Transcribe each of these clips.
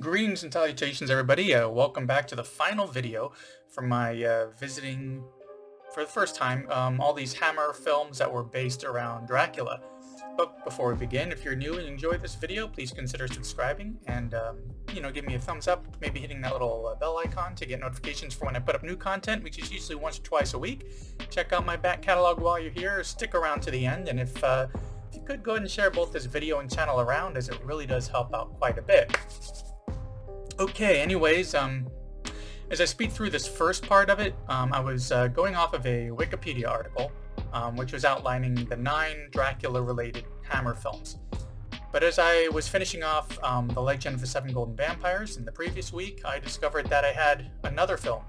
Greetings and salutations, everybody. Welcome back to the final video from my visiting, for the first time, all these Hammer films that were based around Dracula. But before we begin, if you're new and enjoy this video, please consider subscribing and, give me a thumbs up, maybe hitting that little bell icon to get notifications for when I put up new content, which is usually once or twice a week. Check out my back catalog while you're here. Stick around to the end, and if you could go ahead and share both this video and channel around, as it really does help out quite a bit. Okay, anyways, as I speed through this first part of it, I was going off of a Wikipedia article, which was outlining the 9 Dracula-related Hammer films. But as I was finishing off The Legend of the Seven Golden Vampires in the previous week, I discovered that I had another film,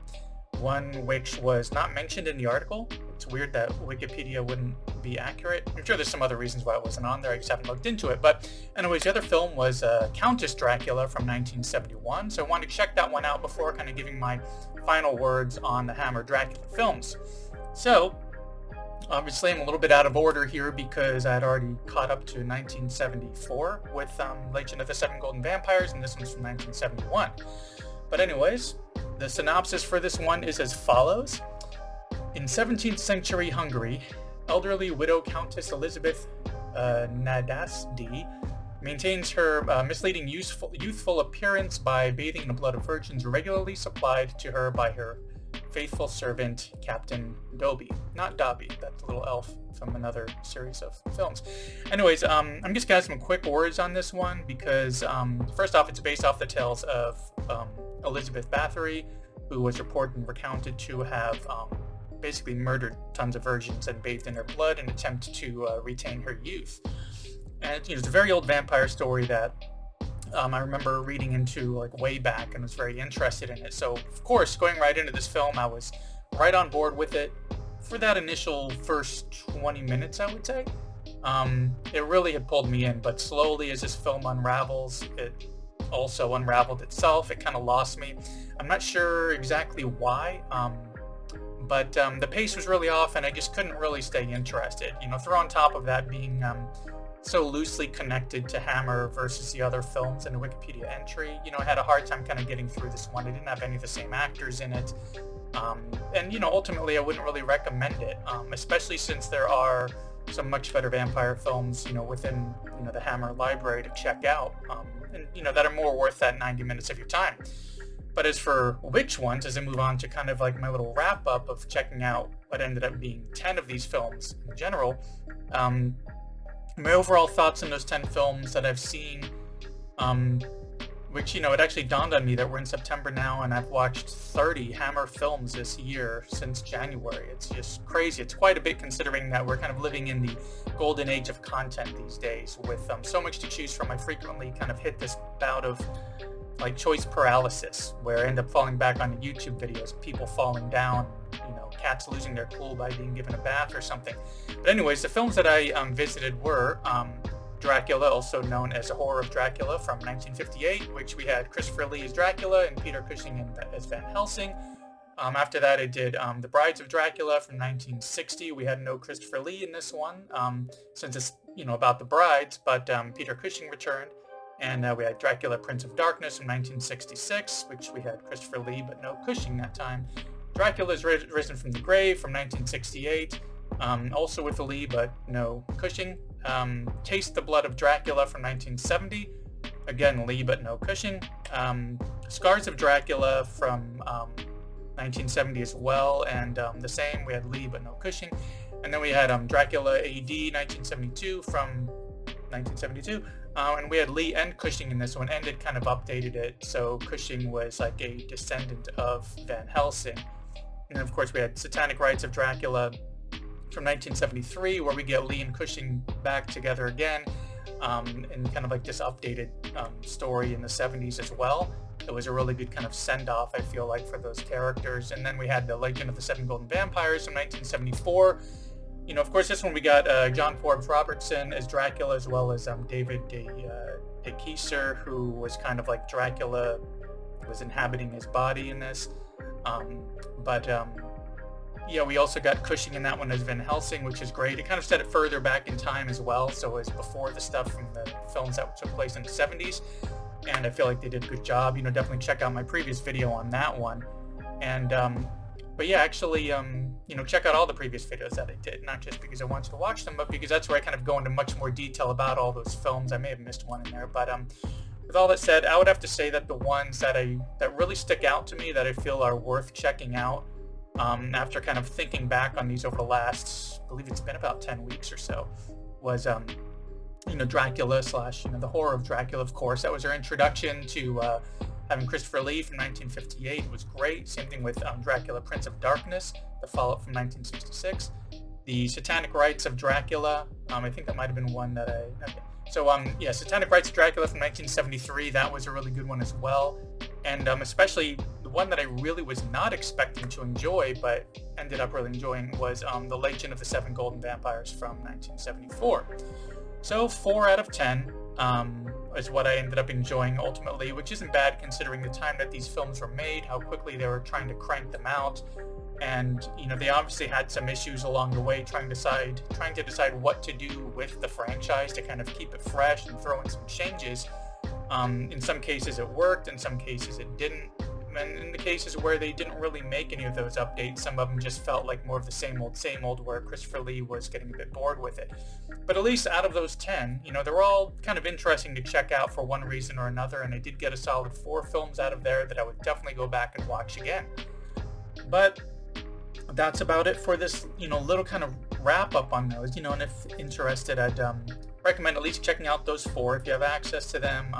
one which was not mentioned in the article. It's weird that Wikipedia wouldn't be accurate. I'm sure there's some other reasons why it wasn't on there, I just haven't looked into it. But anyways, the other film was Countess Dracula from 1971, so I wanted to check that one out before kind of giving my final words on the Hammer Dracula films. So, obviously I'm a little bit out of order here because I had already caught up to 1974 with Legend of the Seven Golden Vampires, and this one's from 1971. But anyways, the synopsis for this one is as follows. In 17th century Hungary, elderly widow Countess Elizabeth Nadasdy maintains her misleading youthful appearance by bathing in the blood of virgins regularly supplied to her by her faithful servant, Captain Dobby. Not Dobby, that's a little elf from another series of films. Anyways, I'm just going to have some quick words on this one because, first off, it's based off the tales of Elizabeth Bathory, who was reported and recounted to have basically murdered tons of virgins and bathed in their blood in an attempt to retain her youth. And it's a very old vampire story that I remember reading into like way back and was very interested in it. So of course, going right into this film, I was right on board with it for that initial first 20 minutes, I would say. It really had pulled me in, but slowly as this film unravels, it also unraveled itself. It kind of lost me. I'm not sure exactly why, but the pace was really off and I just couldn't really stay interested. Throw on top of that being so loosely connected to Hammer versus the other films in the Wikipedia entry, I had a hard time kind of getting through this one. It didn't have any of the same actors in it. And ultimately I wouldn't really recommend it, especially since there are some much better vampire films, within, the Hammer library to check out, and, that are more worth that 90 minutes of your time. But as for which ones, as I move on to kind of like my little wrap-up of checking out what ended up being 10 of these films in general, my overall thoughts on those 10 films that I've seen, which, it actually dawned on me that we're in September now and I've watched 30 Hammer films this year since January. It's just crazy. It's quite a bit considering that we're kind of living in the golden age of content these days with so much to choose from. I frequently kind of hit this bout of like choice paralysis where I end up falling back on YouTube videos, people falling down, cats losing their cool by being given a bath or something. But anyways, the films that I visited were Dracula, also known as The Horror of Dracula from 1958, which we had Christopher Lee as Dracula and Peter Cushing as Van Helsing. After that, I did The Brides of Dracula from 1960. We had no Christopher Lee in this one, since it's, about the brides, but Peter Cushing returned. And we had Dracula, Prince of Darkness from 1966, which we had Christopher Lee, but no Cushing that time. Dracula is Risen from the Grave from 1968, also with Lee, but no Cushing. Taste the Blood of Dracula from 1970, again Lee, but no Cushing. Scars of Dracula from 1970 as well, and the same, we had Lee, but no Cushing. And then we had Dracula AD 1972 from 1972. And we had Lee and Cushing in this one, and it kind of updated it, so Cushing was like a descendant of Van Helsing. And of course we had Satanic Rites of Dracula from 1973, where we get Lee and Cushing back together again, in kind of like this updated story in the 70s as well. It was a really good kind of send-off, I feel like, for those characters. And then we had The Legend of the Seven Golden Vampires from 1974. Of course, this one we got John Forbes Robertson as Dracula, as well as David de Keyser, who was kind of like Dracula, was inhabiting his body in this. Yeah, we also got Cushing in that one as Van Helsing, which is great. It kind of set it further back in time as well, so it was before the stuff from the films that took place in the 70s. and I feel like they did a good job. Definitely check out my previous video on that one. And but yeah, actually, check out all the previous videos that I did, not just because I wanted to watch them, but because that's where I kind of go into much more detail about all those films. I may have missed one in there, but with all that said, I would have to say that the ones that really stick out to me, that I feel are worth checking out, after kind of thinking back on these over the last, I believe it's been about 10 weeks or so, was Dracula / the horror of Dracula, of course. That was our introduction to having Christopher Lee from 1958. It was great. Same thing with Dracula Prince of Darkness, the follow-up from 1966. The Satanic Rites of Dracula, I think that might have been one that okay. So yeah, Satanic Rites of Dracula from 1973, that was a really good one as well. And especially the one that I really was not expecting to enjoy, but ended up really enjoying, was The Legend of the Seven Golden Vampires from 1974. So 4 out of 10 is what I ended up enjoying ultimately, which isn't bad considering the time that these films were made, how quickly they were trying to crank them out. And they obviously had some issues along the way trying to decide what to do with the franchise to kind of keep it fresh and throw in some changes. In some cases it worked, in some cases it didn't. And in the cases where they didn't really make any of those updates, some of them just felt like more of the same old, where Christopher Lee was getting a bit bored with it. But at least out of those 10, they were all kind of interesting to check out for one reason or another, and I did get a solid 4 films out of there that I would definitely go back and watch again. But that's about it for this, little kind of wrap up on those, and if interested, I'd recommend at least checking out those 4 if you have access to them.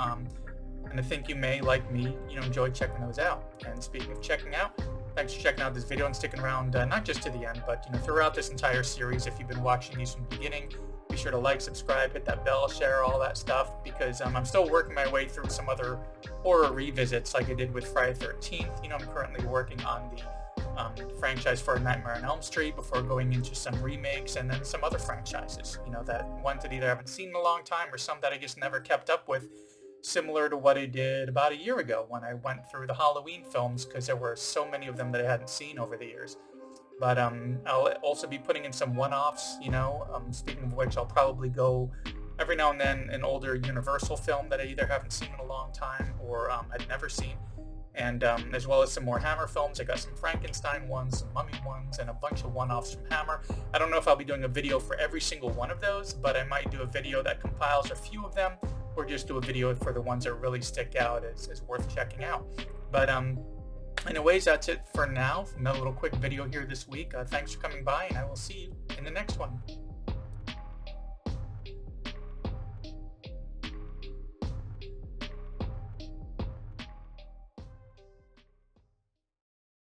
And I think you may, like me, enjoy checking those out. And speaking of checking out, thanks for checking out this video and sticking around, not just to the end, but throughout this entire series. If you've been watching these from the beginning, be sure to like, subscribe, hit that bell, share, all that stuff, because I'm still working my way through some other horror revisits like I did with Friday the 13th. I'm currently working on the franchise for Nightmare on Elm Street before going into some remakes, and then some other franchises, that ones that either haven't seen in a long time or some that I just never kept up with, similar to what I did about a year ago when I went through the Halloween films, because there were so many of them that I hadn't seen over the years. But I'll also be putting in some one-offs, speaking of which, I'll probably go every now and then an older Universal film that I either haven't seen in a long time or I'd never seen. And as well as some more Hammer films. I got some Frankenstein ones, some Mummy ones, and a bunch of one-offs from Hammer. I don't know if I'll be doing a video for every single one of those, but I might do a video that compiles a few of them, or just do a video for the ones that really stick out as worth checking out. But anyways, that's it for now. Another little quick video here this week. Thanks for coming by, and I will see you in the next one.